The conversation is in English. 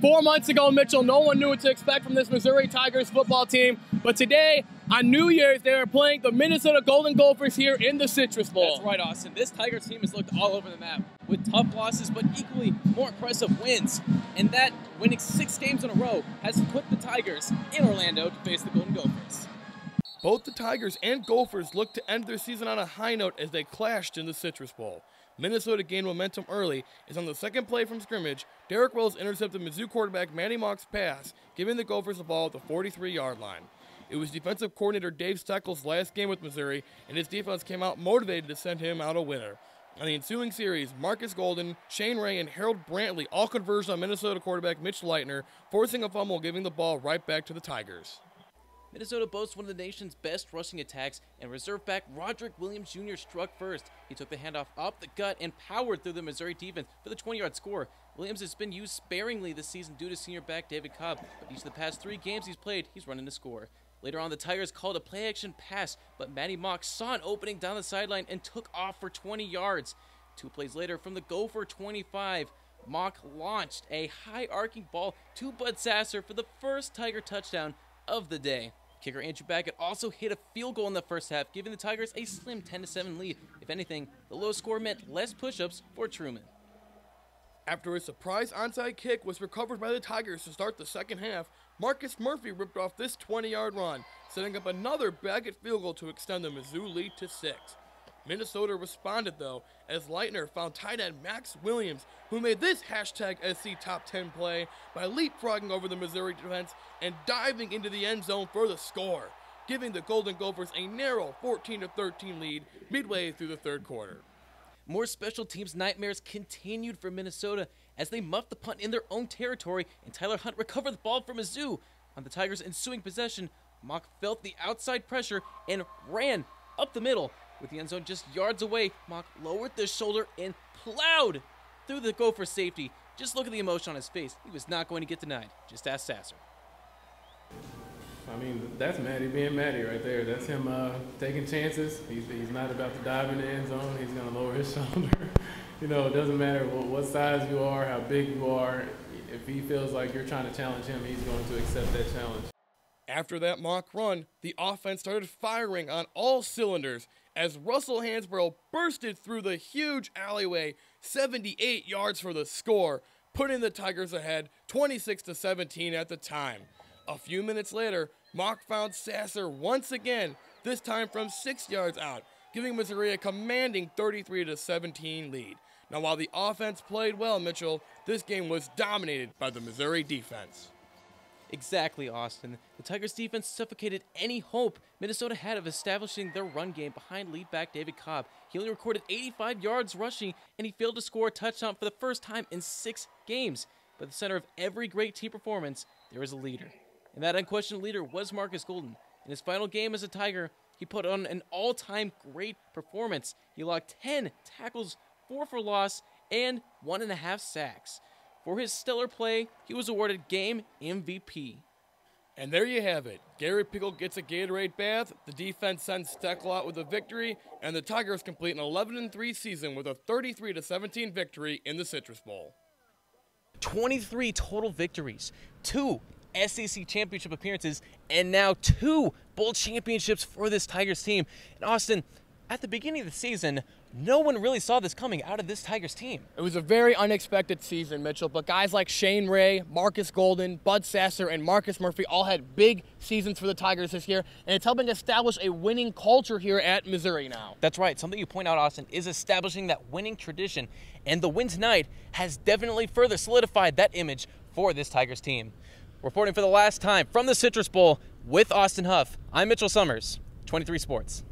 4 months ago, Mitchell, no one knew what to expect from this Missouri Tigers football team. But today, on New Year's, they are playing the Minnesota Golden Gophers here in the Citrus Bowl. That's right, Austin. This Tigers team has looked all over the map with tough losses, but equally more impressive wins. And that, winning 6 games in a row, has put the Tigers in Orlando to face the Golden Gophers. Both the Tigers and Gophers look to end their season on a high note as they clashed in the Citrus Bowl. Minnesota gained momentum early as on the second play from scrimmage, Derek Wills intercepted Mizzou quarterback Matty Mock's pass, giving the Gophers the ball at the 43-yard line. It was defensive coordinator Dave Steckel's last game with Missouri, and his defense came out motivated to send him out a winner. On the ensuing series, Marcus Golden, Shane Ray, and Harold Brantley all converged on Minnesota quarterback Mitch Leitner, forcing a fumble, giving the ball right back to the Tigers. Minnesota boasts one of the nation's best rushing attacks, and reserve back Roderick Williams Jr. struck first. He took the handoff up the gut and powered through the Missouri defense for the 20-yard score. Williams has been used sparingly this season due to senior back David Cobb, but each of the past 3 games he's played, he's running the score. Later on, the Tigers called a play-action pass, but Matty Mock saw an opening down the sideline and took off for 20 yards. 2 plays later, from the Gopher 25, Mock launched a high-arcing ball to Bud Sasser for the first Tiger touchdown of the day. Kicker Andrew Baggett also hit a field goal in the first half, giving the Tigers a slim 10-7 lead. If anything, the low score meant less push-ups for Truman. After a surprise onside kick was recovered by the Tigers to start the second half, Marcus Murphy ripped off this 20-yard run, setting up another Baggett field goal to extend the Mizzou lead to 6. Minnesota responded, though, as Leitner found tight end Max Williams, who made this hashtag SC Top 10 play by leapfrogging over the Missouri defense and diving into the end zone for the score, giving the Golden Gophers a narrow 14-13 lead midway through the third quarter. More special teams nightmares continued for Minnesota as they muffed the punt in their own territory, and Tyler Hunt recovered the ball from Mizzou. On the Tigers' ensuing possession, Mock felt the outside pressure and ran up the middle. With the end zone just yards away, Mock lowered the shoulder and plowed through the Gopher safety. Just look at the emotion on his face. He was not going to get denied. Just ask Sasser. I mean, that's Matty being Matty right there. That's him taking chances. He's not about to dive in the end zone. He's going to lower his shoulder. You know, it doesn't matter what size you are, how big you are. If he feels like you're trying to challenge him, he's going to accept that challenge. After that mock run, the offense started firing on all cylinders as Russell Hansborough bursted through the huge alleyway, 78 yards for the score, putting the Tigers ahead 26-17 at the time. A few minutes later, Mock found Sasser once again, this time from 6 yards out, giving Missouri a commanding 33-17 lead. Now, while the offense played well, Mitchell, this game was dominated by the Missouri defense. Exactly, Austin. The Tigers' defense suffocated any hope Minnesota had of establishing their run game behind lead back David Cobb. He only recorded 85 yards rushing, and he failed to score a touchdown for the first time in 6 games. But at the center of every great team performance, there is a leader. And that unquestioned leader was Marcus Golden. In his final game as a Tiger, he put on an all-time great performance. He logged 10 tackles, 4 for loss, and 1.5 sacks. For his stellar play, he was awarded Game MVP. And there you have it. Gary Pickle gets a Gatorade bath, the defense sends Steckel out with a victory, and the Tigers complete an 11-3 season with a 33-17 victory in the Citrus Bowl. 23 total victories, 2 SEC championship appearances, and now 2 bowl championships for this Tigers team. And Austin, at the beginning of the season, no one really saw this coming out of this Tigers team. It was a very unexpected season, Mitchell, but guys like Shane Ray, Marcus Golden, Bud Sasser, and Marcus Murphy all had big seasons for the Tigers this year, and it's helping establish a winning culture here at Missouri now. That's right. Something you point out, Austin, is establishing that winning tradition, and the win tonight has definitely further solidified that image for this Tigers team. Reporting for the last time from the Citrus Bowl with Austin Hough, I'm Mitchell Summers, 23 Sports.